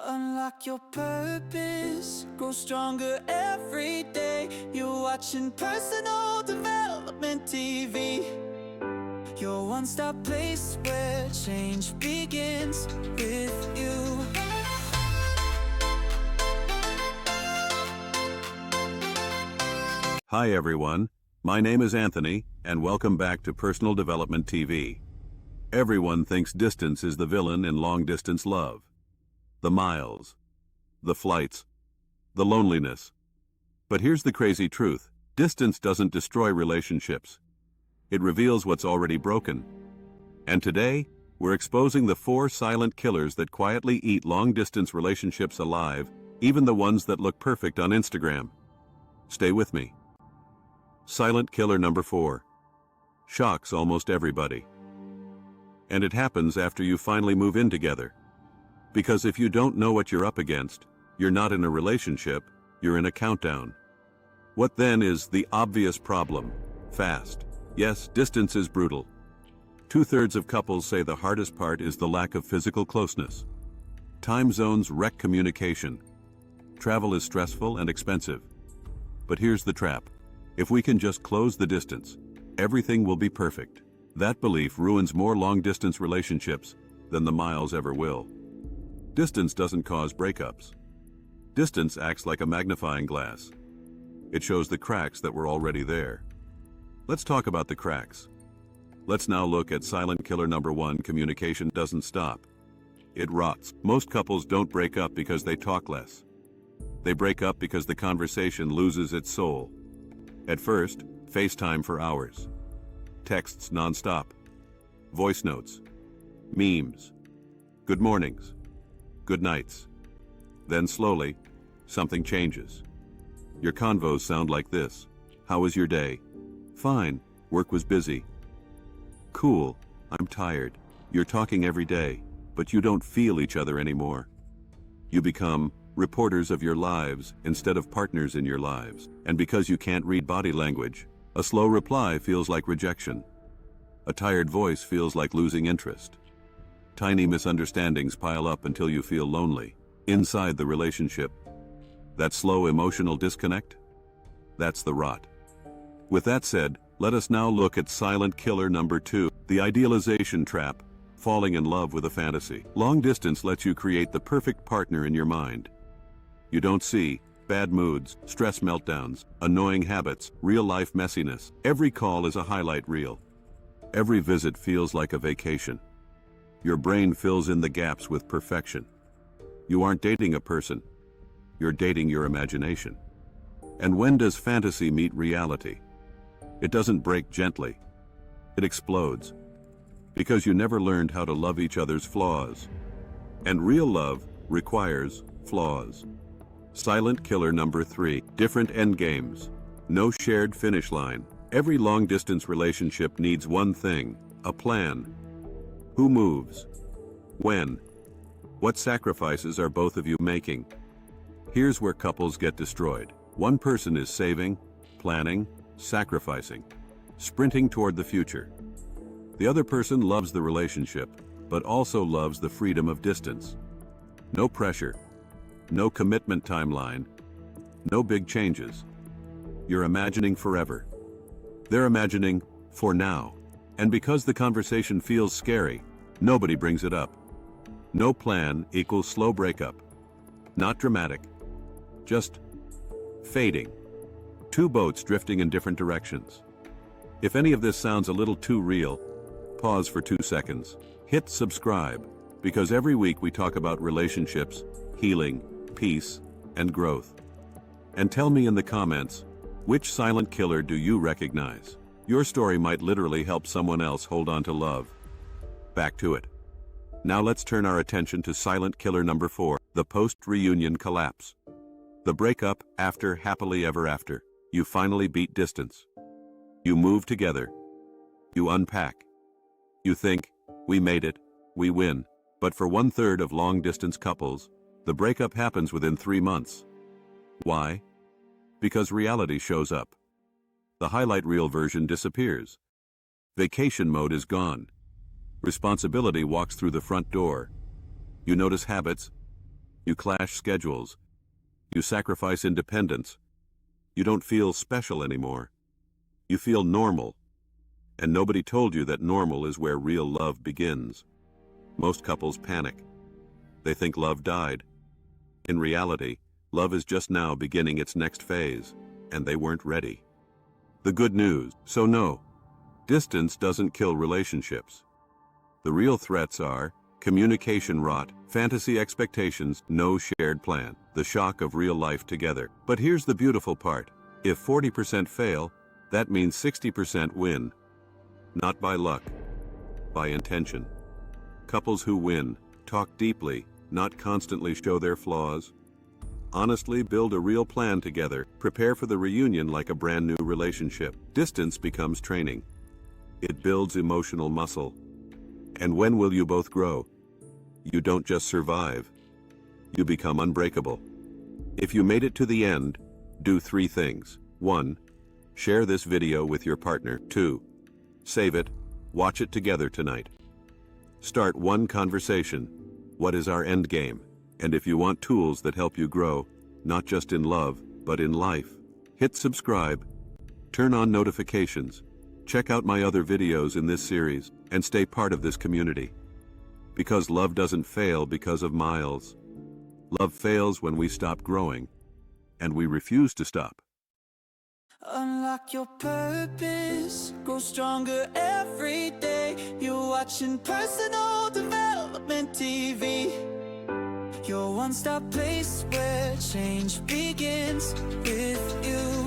Unlock your purpose, grow stronger every day. You're watching Personal Development TV, your one-stop place where change begins with you. Hi everyone, my name is Anthony, and welcome back to Personal Development TV. Everyone thinks distance is the villain in long-distance love. The miles, the flights, the loneliness. But here's the crazy truth. Distance doesn't destroy relationships. It reveals what's already broken. And today, we're exposing the 4 silent killers that quietly eat long-distance relationships alive, even the ones that look perfect on Instagram. Stay with me. Silent killer number 4. Shocks almost everybody. And it happens after you finally move in together. Because if you don't know what you're up against, you're not in a relationship, you're in a countdown. What then is the obvious problem? Fast. Yes, distance is brutal. 2/3 of couples say the hardest part is the lack of physical closeness. Time zones wreck communication. Travel is stressful and expensive. But here's the trap. If we can just close the distance, everything will be perfect. That belief ruins more long-distance relationships than the miles ever will. Distance doesn't cause breakups. Distance acts like a magnifying glass. It shows the cracks that were already there. Let's talk about the cracks. Let's now look at silent killer number 1. Communication doesn't stop. It rots. Most couples don't break up because they talk less. They break up because the conversation loses its soul. At first, FaceTime for hours. Texts nonstop. Voice notes. Memes. Good mornings. Good nights. Then slowly, something changes. Your convos sound like this. How was your day? Fine, work was busy. Cool, I'm tired. You're talking every day, but you don't feel each other anymore. You become reporters of your lives instead of partners in your lives. And because you can't read body language, a slow reply feels like rejection. A tired voice feels like losing interest. Tiny misunderstandings pile up until you feel lonely inside the relationship. That slow emotional disconnect? That's the rot. With that said, let us now look at silent killer number 2, the idealization trap, falling in love with a fantasy. Long distance lets you create the perfect partner in your mind. You don't see bad moods, stress meltdowns, annoying habits, real-life messiness. Every call is a highlight reel. Every visit feels like a vacation. Your brain fills in the gaps with perfection. You aren't dating a person. You're dating your imagination. And when does fantasy meet reality? It doesn't break gently. It explodes. Because you never learned how to love each other's flaws. And real love requires flaws. Silent killer number 3. Different endgames. No shared finish line. Every long-distance relationship needs one thing: a plan. Who moves? When? What sacrifices are both of you making? Here's where couples get destroyed. One person is saving, planning, sacrificing, sprinting toward the future. The other person loves the relationship, but also loves the freedom of distance. No pressure, no commitment timeline, no big changes. You're imagining forever. They're imagining for now. And because the conversation feels scary, nobody brings it up. No plan equals slow breakup. Not dramatic. Just fading. 2 boats drifting in different directions. If any of this sounds a little too real, pause for 2 seconds. Hit subscribe, because every week we talk about relationships, healing, peace, and growth. And tell me in the comments, which silent killer do you recognize? Your story might literally help someone else hold on to love. Back to it. Now let's turn our attention to silent killer number 4, the post-reunion collapse. The breakup after happily ever after. You finally beat distance. You move together. You unpack. You think, we made it, we win. But for 1/3 of long-distance couples, the breakup happens within 3 months. Why? Because reality shows up. The highlight reel version disappears. Vacation mode is gone. Responsibility walks through the front door. You notice habits, You clash schedules. You sacrifice independence. You don't feel special anymore. You feel normal. And nobody told you that normal is where real love begins. Most couples panic. They think love died. In reality, love is just now beginning its next phase, and they weren't ready. The good news, so no, distance doesn't kill relationships. The real threats are communication rot, fantasy expectations, no shared plan, the shock of real life together. But here's the beautiful part. If 40% fail, that means 60% win. Not by luck, by intention. Couples who win talk deeply, not constantly show their flaws. Honestly, build a real plan together. Prepare for the reunion like a brand new relationship. Distance becomes training. It builds emotional muscle. And when will you both grow? You don't just survive. You become unbreakable. If you made it to the end, do 3 things. 1. Share this video with your partner. 2. Save it. Watch it together tonight. Start one conversation. What is our end game? And if you want tools that help you grow, not just in love, but in life, hit subscribe, turn on notifications, check out my other videos in this series, and stay part of this community. Because love doesn't fail because of miles. Love fails when we stop growing, and we refuse to stop. Unlock your purpose, grow stronger every day. You're watching Personal Development TV. Your one-stop place where change begins with you.